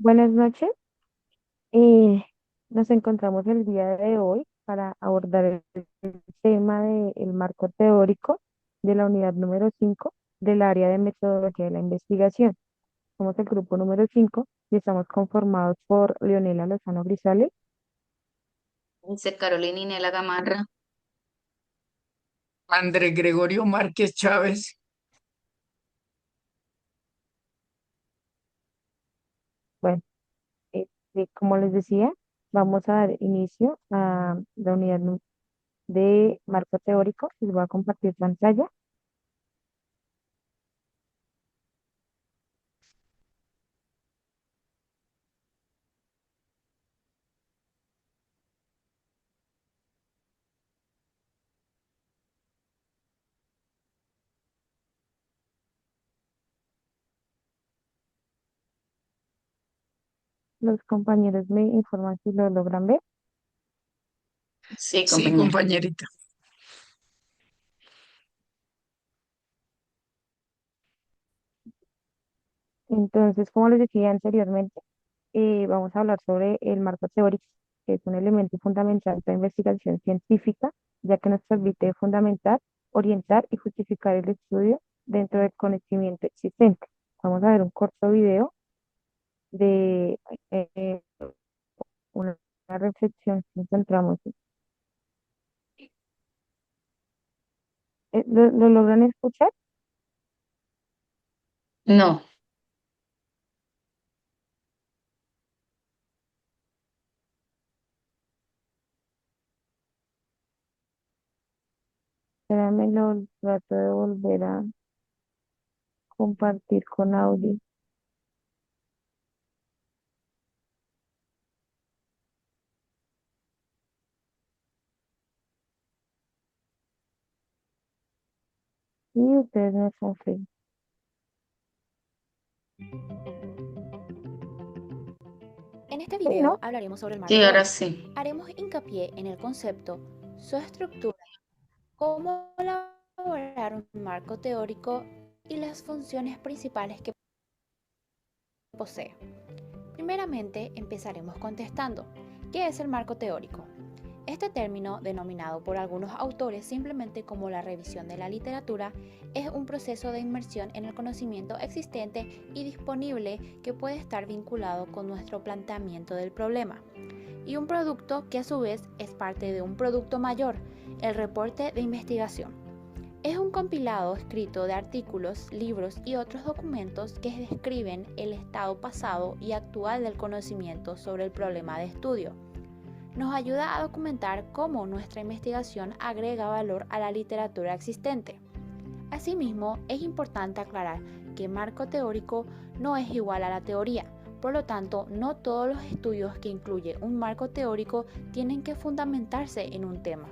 Buenas noches. Eh, Nos encontramos el día de hoy para abordar el tema del marco teórico de la unidad número 5 del área de metodología de la investigación. Somos el grupo número 5 y estamos conformados por Leonela Lozano Grisales. Dice Carolina Inela Gamarra. André Gregorio Márquez Chávez. Bueno, como les decía, vamos a dar inicio a la unidad de marco teórico. Les voy a compartir pantalla. Los compañeros me informan si lo logran ver. Sí, Sí, compañera. compañerita. Entonces, como les decía anteriormente, vamos a hablar sobre el marco teórico, que es un elemento fundamental de la investigación científica, ya que nos permite fundamentar, orientar y justificar el estudio dentro del conocimiento existente. Vamos a ver un corto video de una, una reflexión que encontramos. ¿Lo logran escuchar? No, Espérame, lo trato de volver a compartir con audio. Y ustedes me confirman. En este Sí, ¿no? video hablaremos sobre el marco sí, ahora teórico. sí. Haremos hincapié en el concepto, su estructura, cómo elaborar un marco teórico y las funciones principales que posee. Primeramente, empezaremos contestando, ¿qué es el marco teórico? Este término, denominado por algunos autores simplemente como la revisión de la literatura, es un proceso de inmersión en el conocimiento existente y disponible que puede estar vinculado con nuestro planteamiento del problema, y un producto que a su vez es parte de un producto mayor, el reporte de investigación. Es un compilado escrito de artículos, libros y otros documentos que describen el estado pasado y actual del conocimiento sobre el problema de estudio. Nos ayuda a documentar cómo nuestra investigación agrega valor a la literatura existente. Asimismo, es importante aclarar que marco teórico no es igual a la teoría. Por lo tanto, no todos los estudios que incluye un marco teórico tienen que fundamentarse en un tema.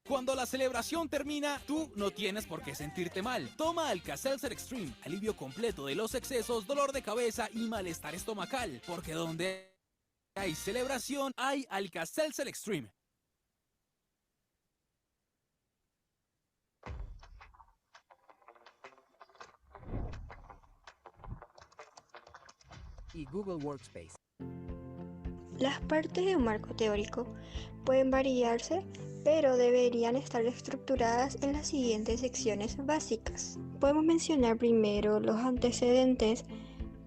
Cuando la celebración termina, tú no tienes por qué sentirte mal. Toma Alka-Seltzer Extreme, alivio completo de los excesos, dolor de cabeza y malestar estomacal. Porque donde hay celebración, hay Alka-Seltzer Extreme. Y Google Workspace. Las partes de un marco teórico pueden variarse, pero deberían estar estructuradas en las siguientes secciones básicas. Podemos mencionar primero los antecedentes,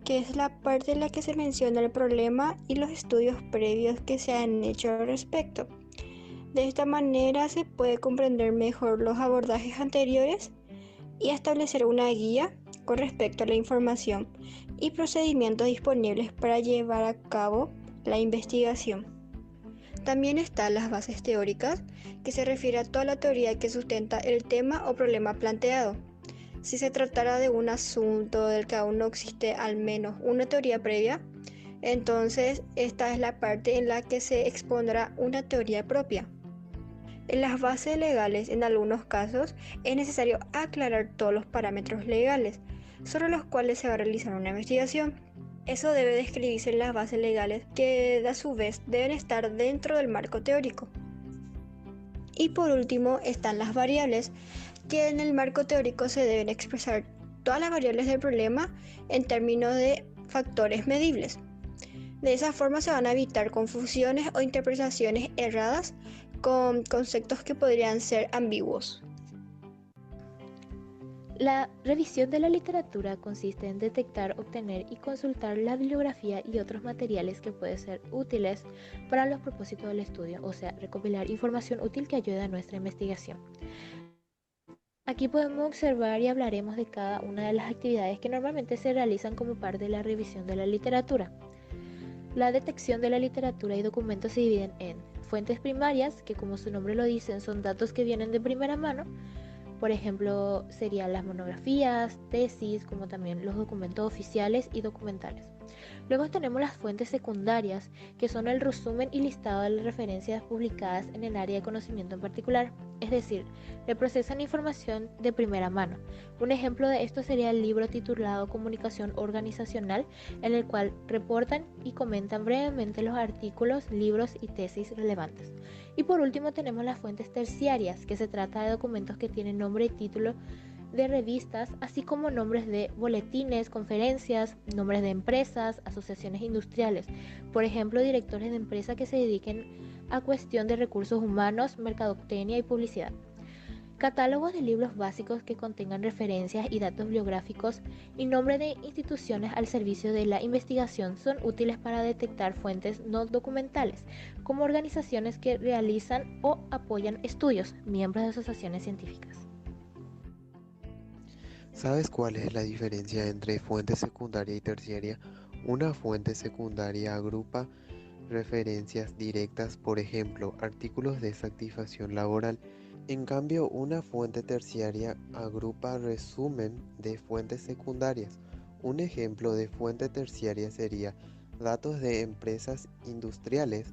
que es la parte en la que se menciona el problema y los estudios previos que se han hecho al respecto. De esta manera se puede comprender mejor los abordajes anteriores y establecer una guía con respecto a la información y procedimientos disponibles para llevar a cabo la investigación. También están las bases teóricas, que se refiere a toda la teoría que sustenta el tema o problema planteado. Si se tratara de un asunto del que aún no existe al menos una teoría previa, entonces esta es la parte en la que se expondrá una teoría propia. En las bases legales, en algunos casos, es necesario aclarar todos los parámetros legales sobre los cuales se va a realizar una investigación. Eso debe describirse en las bases legales, que a su vez deben estar dentro del marco teórico. Y por último están las variables, que en el marco teórico se deben expresar todas las variables del problema en términos de factores medibles. De esa forma se van a evitar confusiones o interpretaciones erradas con conceptos que podrían ser ambiguos. La revisión de la literatura consiste en detectar, obtener y consultar la bibliografía y otros materiales que pueden ser útiles para los propósitos del estudio, o sea, recopilar información útil que ayude a nuestra investigación. Aquí podemos observar y hablaremos de cada una de las actividades que normalmente se realizan como parte de la revisión de la literatura. La detección de la literatura y documentos se dividen en fuentes primarias, que como su nombre lo dicen son datos que vienen de primera mano. Por ejemplo, serían las monografías, tesis, como también los documentos oficiales y documentales. Luego tenemos las fuentes secundarias, que son el resumen y listado de las referencias publicadas en el área de conocimiento en particular, es decir, le procesan información de primera mano. Un ejemplo de esto sería el libro titulado Comunicación Organizacional, en el cual reportan y comentan brevemente los artículos, libros y tesis relevantes. Y por último tenemos las fuentes terciarias, que se trata de documentos que tienen nombre y título de revistas, así como nombres de boletines, conferencias, nombres de empresas, asociaciones industriales, por ejemplo, directores de empresas que se dediquen a cuestión de recursos humanos, mercadotecnia y publicidad. Catálogos de libros básicos que contengan referencias y datos bibliográficos y nombres de instituciones al servicio de la investigación son útiles para detectar fuentes no documentales, como organizaciones que realizan o apoyan estudios, miembros de asociaciones científicas. ¿Sabes cuál es la diferencia entre fuente secundaria y terciaria? Una fuente secundaria agrupa referencias directas, por ejemplo, artículos de satisfacción laboral. En cambio, una fuente terciaria agrupa resumen de fuentes secundarias. Un ejemplo de fuente terciaria sería datos de empresas industriales.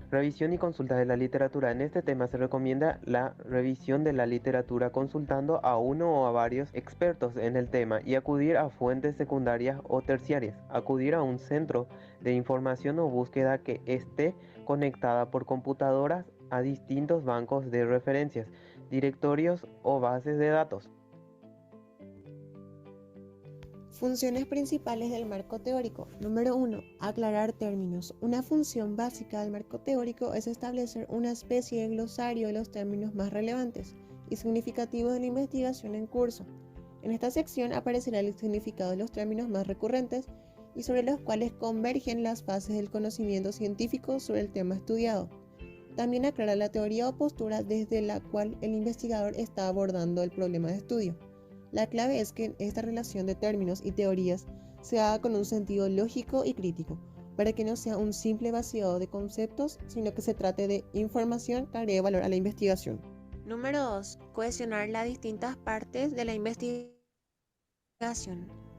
Revisión y consulta de la literatura. En este tema se recomienda la revisión de la literatura consultando a uno o a varios expertos en el tema y acudir a fuentes secundarias o terciarias. Acudir a un centro de información o búsqueda que esté conectada por computadoras a distintos bancos de referencias, directorios o bases de datos. Funciones principales del marco teórico. Número 1. Aclarar términos. Una función básica del marco teórico es establecer una especie de glosario de los términos más relevantes y significativos de la investigación en curso. En esta sección aparecerá el significado de los términos más recurrentes y sobre los cuales convergen las fases del conocimiento científico sobre el tema estudiado. También aclara la teoría o postura desde la cual el investigador está abordando el problema de estudio. La clave es que esta relación de términos y teorías se haga con un sentido lógico y crítico, para que no sea un simple vaciado de conceptos, sino que se trate de información que agregue valor a la investigación. Número 2. Cohesionar las distintas partes de la investigación.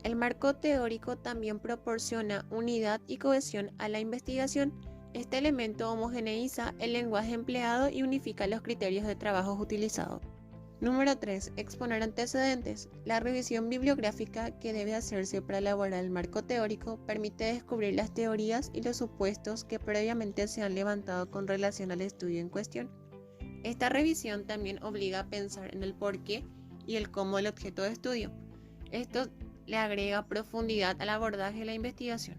El marco teórico también proporciona unidad y cohesión a la investigación. Este elemento homogeneiza el lenguaje empleado y unifica los criterios de trabajo utilizados. Número 3. Exponer antecedentes. La revisión bibliográfica que debe hacerse para elaborar el marco teórico permite descubrir las teorías y los supuestos que previamente se han levantado con relación al estudio en cuestión. Esta revisión también obliga a pensar en el porqué y el cómo del objeto de estudio. Esto le agrega profundidad al abordaje de la investigación.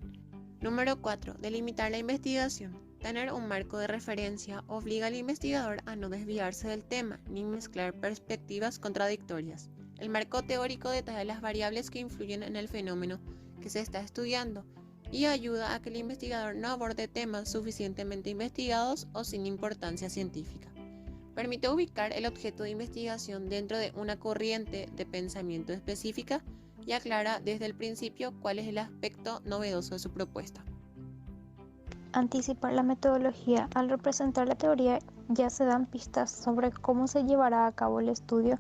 Número 4. Delimitar la investigación. Tener un marco de referencia obliga al investigador a no desviarse del tema ni mezclar perspectivas contradictorias. El marco teórico detalla las variables que influyen en el fenómeno que se está estudiando y ayuda a que el investigador no aborde temas suficientemente investigados o sin importancia científica. Permite ubicar el objeto de investigación dentro de una corriente de pensamiento específica y aclara desde el principio cuál es el aspecto novedoso de su propuesta. Anticipar la metodología. Al representar la teoría ya se dan pistas sobre cómo se llevará a cabo el estudio,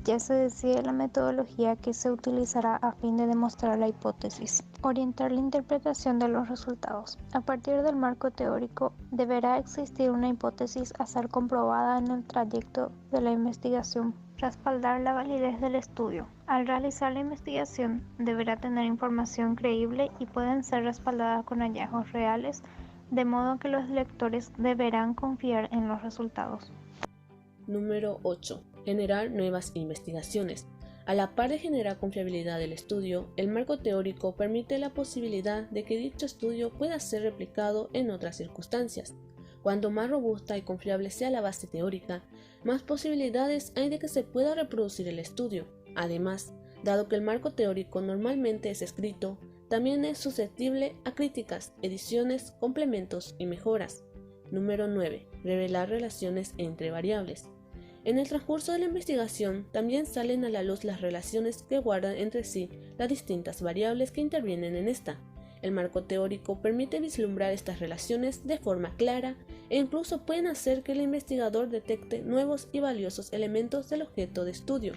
ya se decide la metodología que se utilizará a fin de demostrar la hipótesis. Orientar la interpretación de los resultados. A partir del marco teórico deberá existir una hipótesis a ser comprobada en el trayecto de la investigación. Respaldar la validez del estudio. Al realizar la investigación deberá tener información creíble y pueden ser respaldadas con hallazgos reales, de modo que los lectores deberán confiar en los resultados. Número 8. Generar nuevas investigaciones. A la par de generar confiabilidad del estudio, el marco teórico permite la posibilidad de que dicho estudio pueda ser replicado en otras circunstancias. Cuanto más robusta y confiable sea la base teórica, más posibilidades hay de que se pueda reproducir el estudio. Además, dado que el marco teórico normalmente es escrito, también es susceptible a críticas, ediciones, complementos y mejoras. Número 9. Revelar relaciones entre variables. En el transcurso de la investigación también salen a la luz las relaciones que guardan entre sí las distintas variables que intervienen en esta. El marco teórico permite vislumbrar estas relaciones de forma clara e incluso pueden hacer que el investigador detecte nuevos y valiosos elementos del objeto de estudio.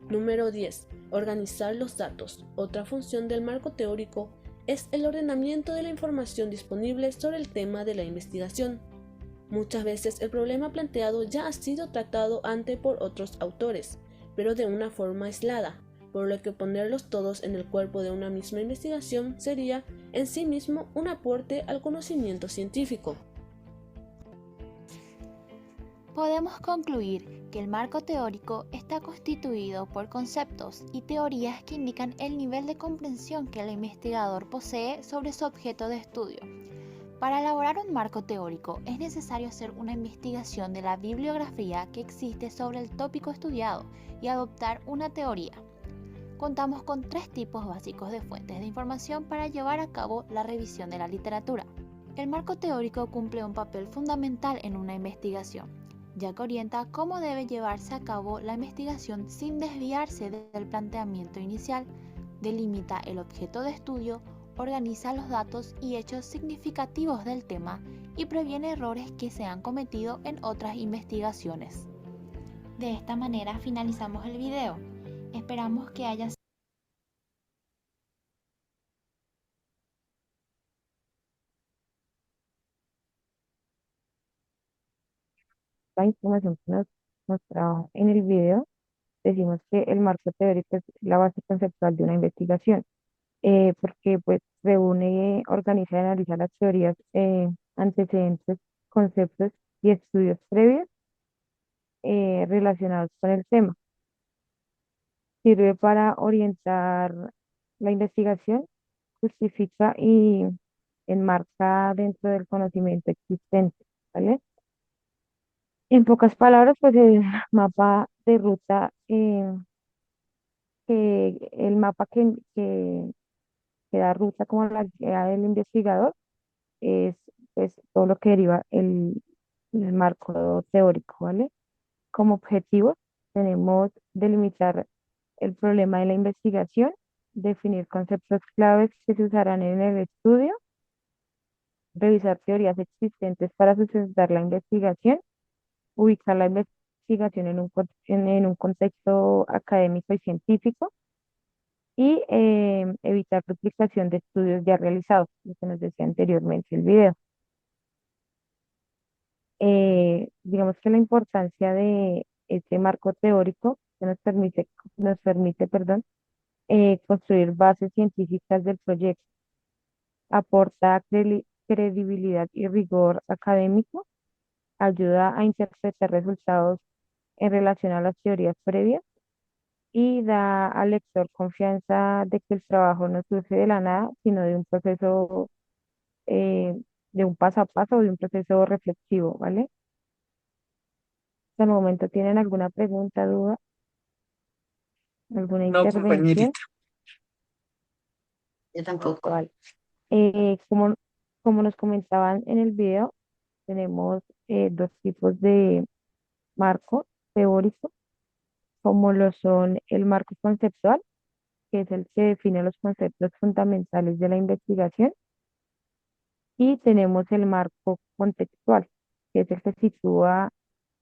Número 10. Organizar los datos. Otra función del marco teórico es el ordenamiento de la información disponible sobre el tema de la investigación. Muchas veces el problema planteado ya ha sido tratado antes por otros autores, pero de una forma aislada, por lo que ponerlos todos en el cuerpo de una misma investigación sería en sí mismo un aporte al conocimiento científico. Podemos concluir que el marco teórico está constituido por conceptos y teorías que indican el nivel de comprensión que el investigador posee sobre su objeto de estudio. Para elaborar un marco teórico es necesario hacer una investigación de la bibliografía que existe sobre el tópico estudiado y adoptar una teoría. Contamos con 3 tipos básicos de fuentes de información para llevar a cabo la revisión de la literatura. El marco teórico cumple un papel fundamental en una investigación, ya que orienta cómo debe llevarse a cabo la investigación sin desviarse del planteamiento inicial, delimita el objeto de estudio, organiza los datos y hechos significativos del tema y previene errores que se han cometido en otras investigaciones. De esta manera finalizamos el video. Esperamos que haya La información que nos mostraba en el video, decimos que el marco teórico es la base conceptual de una investigación, porque pues reúne, organiza y analiza las teorías, antecedentes, conceptos y estudios previos relacionados con el tema. Sirve para orientar la investigación, justifica y enmarca dentro del conocimiento existente, ¿vale? En pocas palabras, pues el mapa de ruta, el mapa que da ruta como a la guía del investigador es pues todo lo que deriva el marco teórico, ¿vale? Como objetivo tenemos delimitar el problema de la investigación, definir conceptos claves que se usarán en el estudio, revisar teorías existentes para sustentar la investigación, ubicar la investigación en un contexto académico y científico y evitar duplicación de estudios ya realizados, lo que nos decía anteriormente el video. Digamos que la importancia de este marco teórico que nos permite, perdón, construir bases científicas del proyecto, aporta credibilidad y rigor académico, ayuda a interpretar resultados en relación a las teorías previas y da al lector confianza de que el trabajo no surge de la nada, sino de un proceso, eh, de un paso a paso, de un proceso reflexivo, ¿vale? Hasta el momento, ¿tienen alguna pregunta, duda, alguna No, intervención? compañerita. Yo tampoco. Vale. Como nos comentaban en el video, tenemos 2 tipos de marco teórico, como lo son el marco conceptual, que es el que define los conceptos fundamentales de la investigación, y tenemos el marco contextual, que es el que sitúa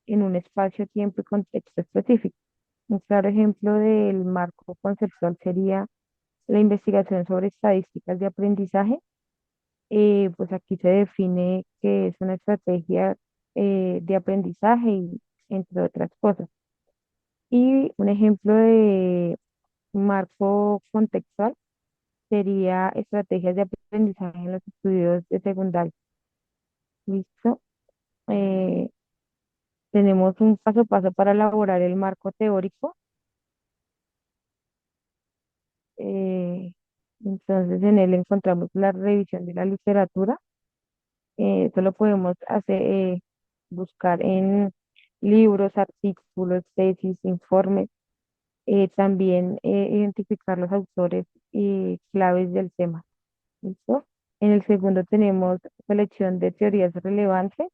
en un espacio, tiempo y contexto específico. Un claro ejemplo del marco conceptual sería la investigación sobre estadísticas de aprendizaje. Pues aquí se define que es una estrategia de aprendizaje y entre otras cosas. Y un ejemplo de marco contextual sería estrategias de aprendizaje en los estudios de secundaria. ¿Listo? Eh, Tenemos un paso a paso para elaborar el marco teórico. Eh, entonces en él encontramos la revisión de la literatura. Esto lo podemos hacer, buscar en libros, artículos, tesis, informes. También identificar los autores y claves del tema. ¿Listo? En el segundo tenemos selección de teorías relevantes,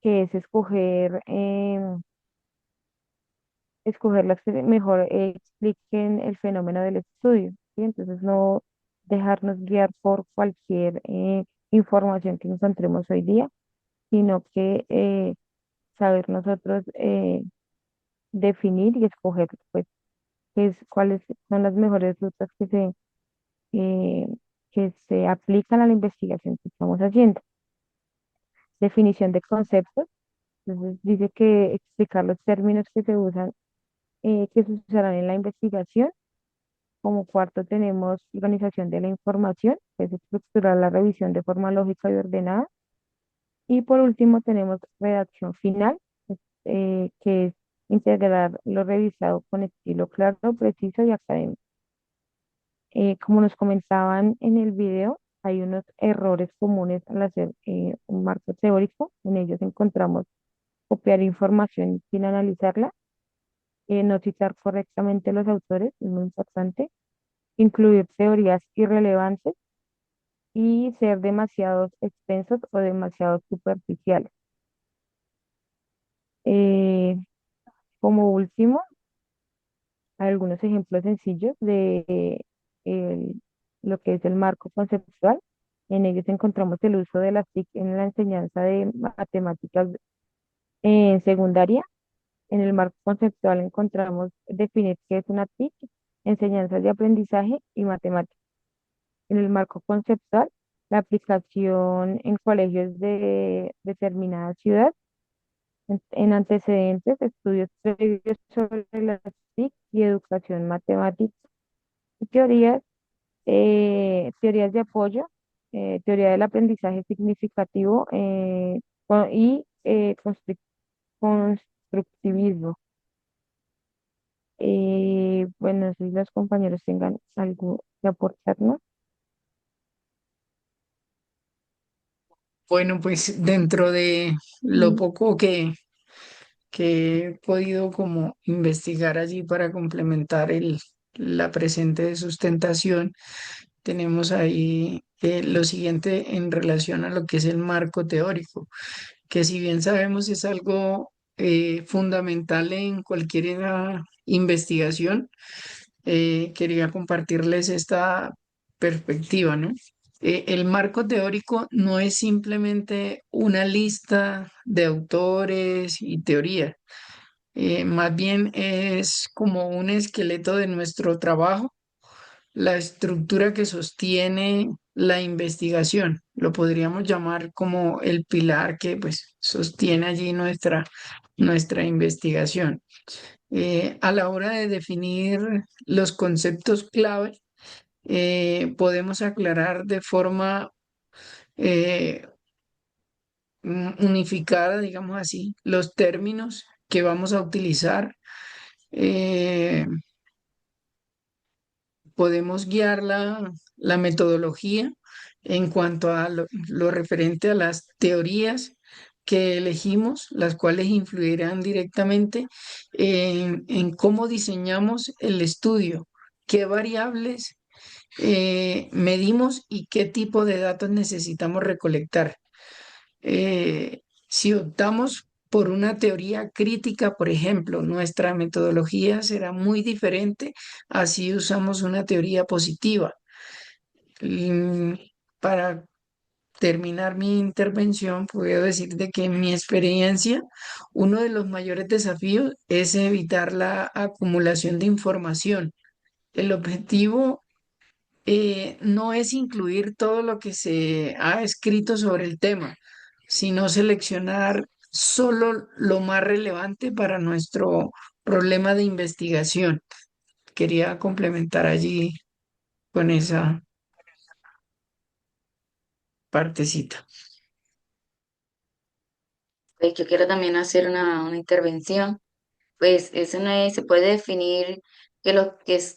que es escoger las que mejor expliquen el fenómeno del estudio, ¿sí? Entonces, no dejarnos guiar por cualquier información que encontremos hoy día, sino que saber nosotros definir y escoger, pues, cuáles son las mejores rutas eh, que se aplican a la investigación que estamos haciendo. Definición de conceptos. Entonces, dice que explicar los términos que se usan, que se usarán en la investigación. Como cuarto tenemos organización de la información, que es estructurar la revisión de forma lógica y ordenada. Y por último tenemos redacción final, que es integrar lo revisado con estilo claro, preciso y académico. Como nos comentaban en el video, hay unos errores comunes al hacer un marco teórico. En ellos encontramos copiar información sin analizarla, no citar correctamente los autores, es muy importante, incluir teorías irrelevantes y ser demasiado extensos o demasiado superficiales. Eh, Como último, algunos ejemplos sencillos de lo que es el marco conceptual. En ellos encontramos el uso de las TIC en la enseñanza de matemáticas en secundaria. En el marco conceptual encontramos definir qué es una TIC, enseñanzas de aprendizaje y matemáticas. En el marco conceptual, la aplicación en colegios de determinada ciudad. En antecedentes, estudios previos sobre las TIC y educación matemática. Y teorías de apoyo, teoría del aprendizaje significativo y constructivismo. Bueno, si los compañeros tengan algo que aportarnos. Bueno, pues dentro de lo Mm, poco que he podido como investigar allí para complementar la presente de sustentación, tenemos ahí lo siguiente en relación a lo que es el marco teórico, que si bien sabemos es algo fundamental en cualquier investigación, quería compartirles esta perspectiva, ¿no? El marco teórico no es simplemente una lista de autores y teorías, más bien es como un esqueleto de nuestro trabajo, la estructura que sostiene la investigación. Lo podríamos llamar como el pilar que pues sostiene allí nuestra investigación. A la hora de definir los conceptos clave, podemos aclarar de forma eh, unificada, digamos así, los términos que vamos a utilizar. Eh, Podemos guiar la metodología en cuanto a lo referente a las teorías que elegimos, las cuales influirán directamente en cómo diseñamos el estudio, qué variables medimos y qué tipo de datos necesitamos recolectar. Si optamos por una teoría crítica, por ejemplo, nuestra metodología será muy diferente a si usamos una teoría positiva. Mm, Para terminar mi intervención, puedo decir de que en mi experiencia, uno de los mayores desafíos es evitar la acumulación de información. El objetivo no es incluir todo lo que se ha escrito sobre el tema, sino seleccionar solo lo más relevante para nuestro problema de investigación. Quería complementar allí con esa partecita. Pues yo quiero también hacer una intervención. Pues eso no es, se puede definir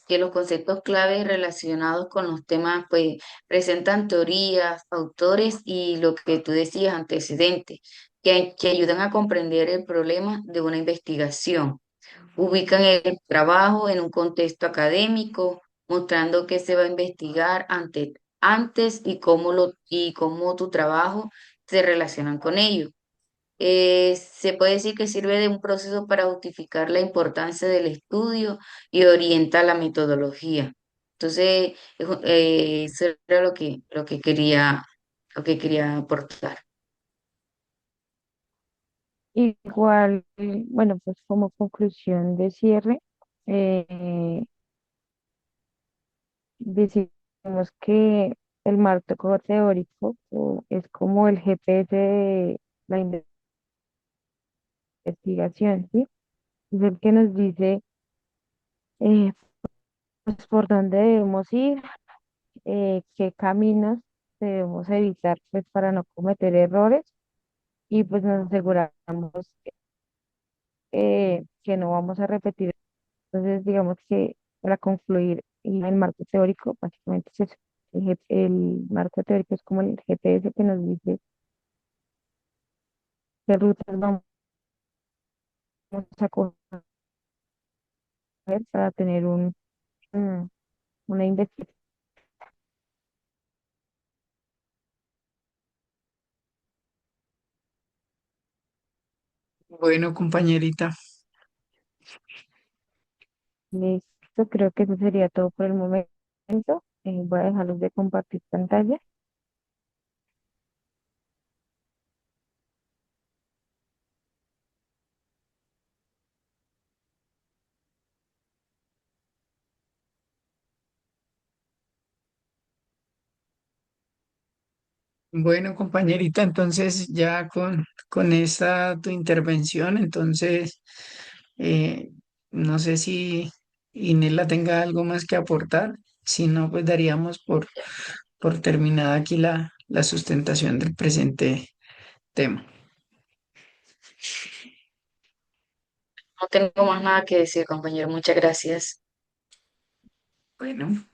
que los conceptos claves relacionados con los temas pues presentan teorías, autores y lo que tú decías, antecedentes, que ayudan a comprender el problema de una investigación. Ubican el trabajo en un contexto académico, mostrando qué se va a investigar antes y cómo tu trabajo se relacionan con ello. Se puede decir que sirve de un proceso para justificar la importancia del estudio y orienta la metodología. Entonces, eso era lo que quería aportar. Igual, bueno, pues como conclusión de cierre, eh, decimos que el marco teórico es como el GPS de la investigación, ¿sí? Es el que nos dice eh, pues, por dónde debemos ir, qué caminos debemos evitar pues para no cometer errores y pues nos aseguramos que no vamos a repetir. Entonces, digamos que para concluir el marco teórico, básicamente es eso. El marco teórico es como el GPS que nos dice qué rutas vamos a coger para tener un- una investigación. Bueno, compañerita, Listo, creo que eso sería todo por el momento. Voy a dejarlos de compartir pantalla. bueno, compañerita, entonces ya con esta tu intervención, entonces eh, no sé si Inela tenga algo más que aportar, si no, pues daríamos por terminada aquí la sustentación del presente tema. No tengo más nada que decir, compañero. Muchas gracias. Bueno.